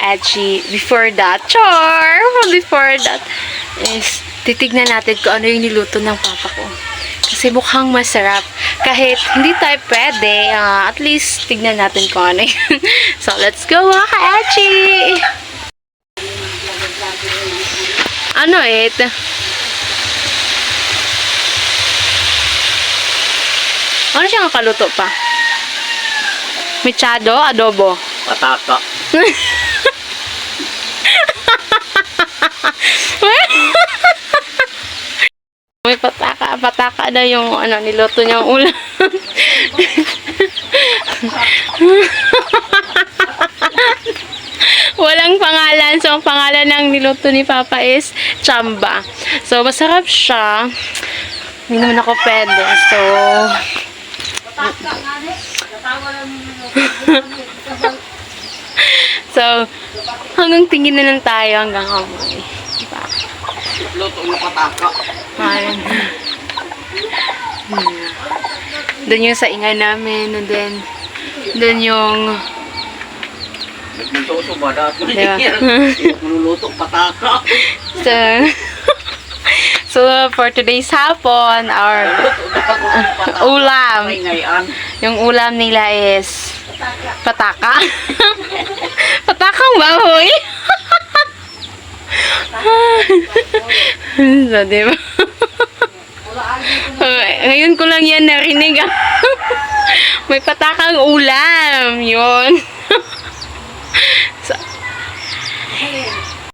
ka-edgy. Before that, before that is titignan natin kung ano yung niluto ng papa ko. Kasi mukhang masarap. Kahit hindi tayo pwede, at least tignan natin kung ano yun. So, let's go mga ka-edgy! Ano ito? Ano siyang kaluto pa? Mechado? Adobo? Pataka. May pataka na yung niluto niyang ulam. Walang pangalan. So, ang pangalan ng niluto ni Papa is Chamba. So, masarap siya. Hindi naman ako pwede. So, so, hanggang tingin na lang tayo hanggang amoy. Diba? Luto ng pataka. Ayun. Doon yung sa ingay namin. And then, doon yung Nagmutoso ba dati? diba? Nululuto pataka. So, for today's hapon, our ulam. Yung ulam nila is pataka. Patakang baboy. So, diba? Ngayon ko lang yan narinig. May patakang ulam. Yun.